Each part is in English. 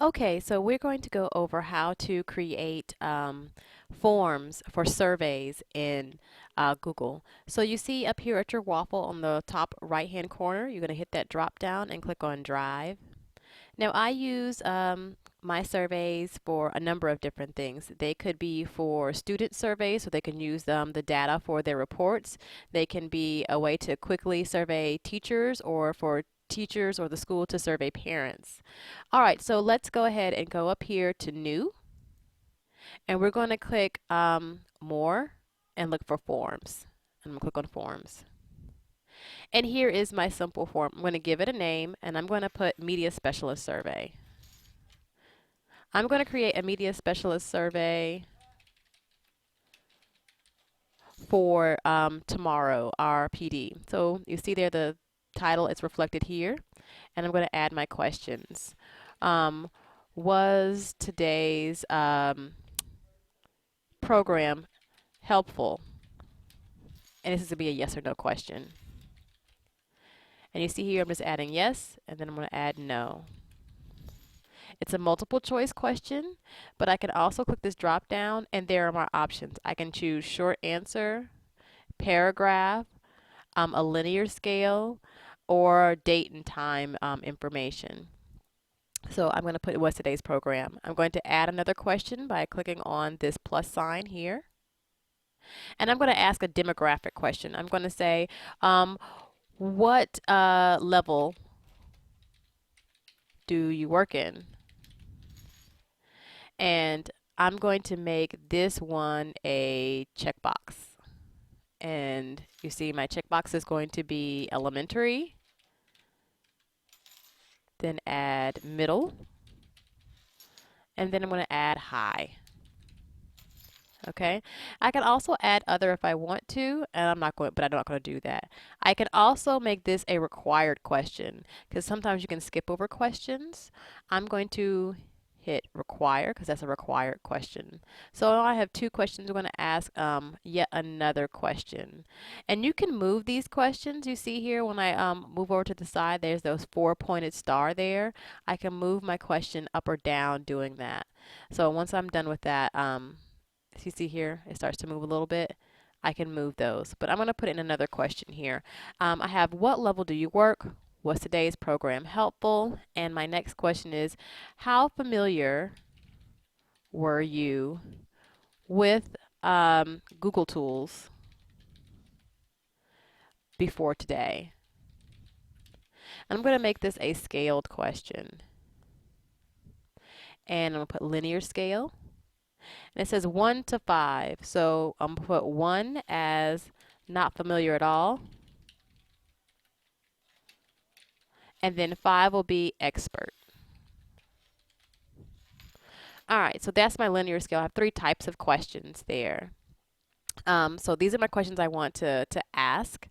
Okay, so we're going to go over how to create forms for surveys in Google. So you see up here at your waffle on the top right hand corner, you're going to hit that drop down and click on Drive. Now I use my surveys for a number of different things. They could be for student surveys, so they can use the data for their reports. They can be a way to quickly survey teachers, or for teachers or the school to survey parents. All right, so let's go ahead and go up here to New, and we're going to click More and look for Forms. I'm going to click on Forms. And here is my simple form. I'm going to give it a name, and I'm going to put Media Specialist Survey. I'm going to create a Media Specialist Survey for tomorrow, our PD. So you see there the title is reflected here, and I'm going to add my questions. Um, was today's program helpful? And this is going to be a yes or no question. And you see here I'm just adding yes, and then I'm going to add no. It's a multiple choice question, but I can also click this drop down and there are my options. I can choose short answer, paragraph, a linear scale, or date and time information. So I'm going to put what's today's program. I'm going to add another question by clicking on this plus sign here. And I'm going to ask a demographic question. I'm going to say, what level do you work in? And I'm going to make this one a checkbox. And you see my checkbox is going to be elementary, then add middle, and then I'm going to add high. Okay, I can also add other if I want to, and I'm not going to do that. I can also make this a required question because sometimes you can skip over questions. I'm going to hit require because that's a required question. So now I have two questions. I'm going to ask yet another question, and you can move these questions. You see here when I move over to the side, there's those four pointed star there. I can move my question up or down doing that. So once I'm done with that, as you see here, it starts to move a little bit. I can move those, but I'm going to put in another question here. I have what level do you work? Was today's program helpful? And my next question is, how familiar were you with Google tools before today? I'm going to make this a scaled question. And I'm going to put linear scale. And it says 1 to 5. So I'm going to put 1 as not familiar at all. And then 5 will be expert. All right, so that's my linear scale. I have three types of questions there. So these are my questions I want to ask.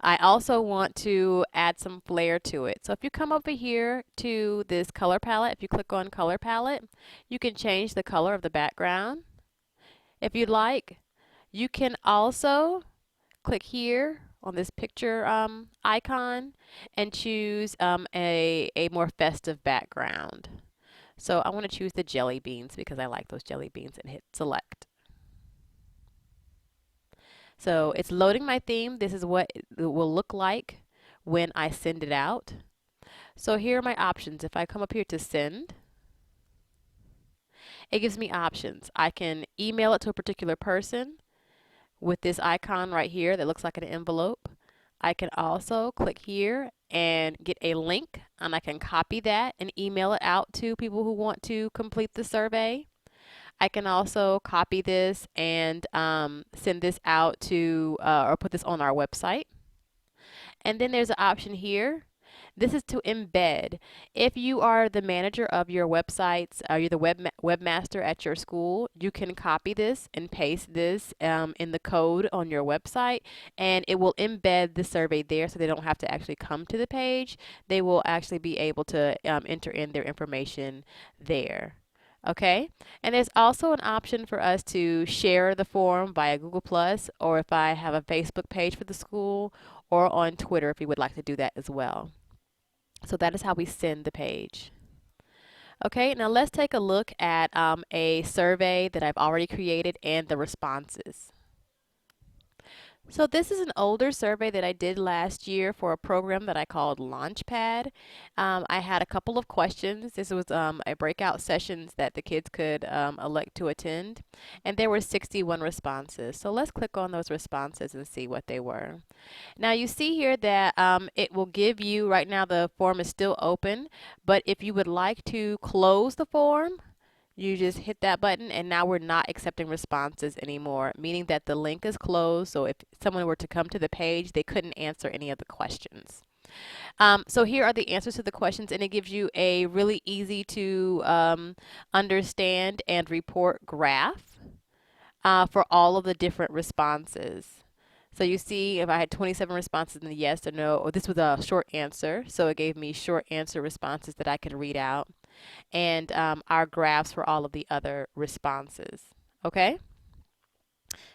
I also want to add some flair to it. So if you come over here to this color palette, if you click on color palette, you can change the color of the background if you'd like. You can also click here on this picture icon and choose a more festive background. So I want to choose the jelly beans because I like those jelly beans, and hit select. So it's loading my theme. This is what it will look like when I send it out. So here are my options. If I come up here to send, it gives me options. I can email it to a particular person with this icon right here that looks like an envelope. I can also click here and get a link, and I can copy that and email it out to people who want to complete the survey. I can also copy this and send this out to or put this on our website. And then there's an option here. This is to embed. If you are the manager of your websites, you're the webmaster at your school, you can copy this and paste this in the code on your website, and it will embed the survey there so they don't have to actually come to the page. They will actually be able to enter in their information there. Okay, and there's also an option for us to share the form via Google Plus, or if I have a Facebook page for the school, or on Twitter if you would like to do that as well. So that is how we send the page. Okay, now let's take a look at a survey that I've already created and the responses. So this is an older survey that I did last year for a program that I called Launchpad. I had a couple of questions. This was a breakout sessions that the kids could elect to attend, and there were 61 responses. So let's click on those responses and see what they were. Now you see here that it will give you, right now the form is still open, but if you would like to close the form, you just hit that button, and now we're not accepting responses anymore, meaning that the link is closed. So if someone were to come to the page, they couldn't answer any of the questions. So here are the answers to the questions, and it gives you a really easy to understand and report graph for all of the different responses. So you see if I had 27 responses in the yes or no, or this was a short answer, so it gave me short answer responses that I could read out, and our graphs for all of the other responses. Okay?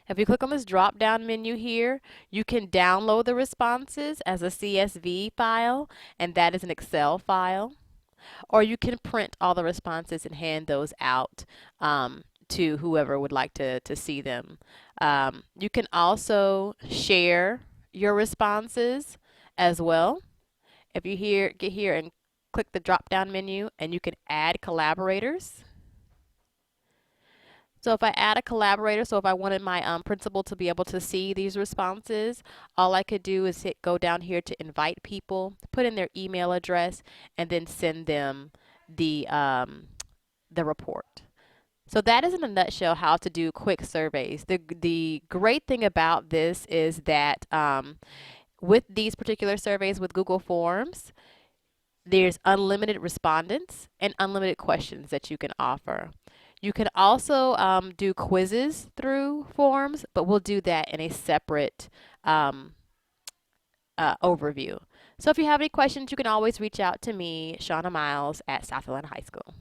If you click on this drop down menu here, you can download the responses as a CSV file, and that is an Excel file. Or you can print all the responses and hand those out to whoever would like to see them. You can also share your responses as well. If you get here and click the drop down menu, and you can add collaborators. So if I add a collaborator, so if I wanted my principal to be able to see these responses, all I could do is go down here to invite people, put in their email address, and then send them the report. So that is in a nutshell how to do quick surveys. The great thing about this is that with these particular surveys with Google Forms, there's unlimited respondents and unlimited questions that you can offer. You can also do quizzes through forms, but we'll do that in a separate overview. So if you have any questions, you can always reach out to me, Shauna Miles, at South Carolina High School.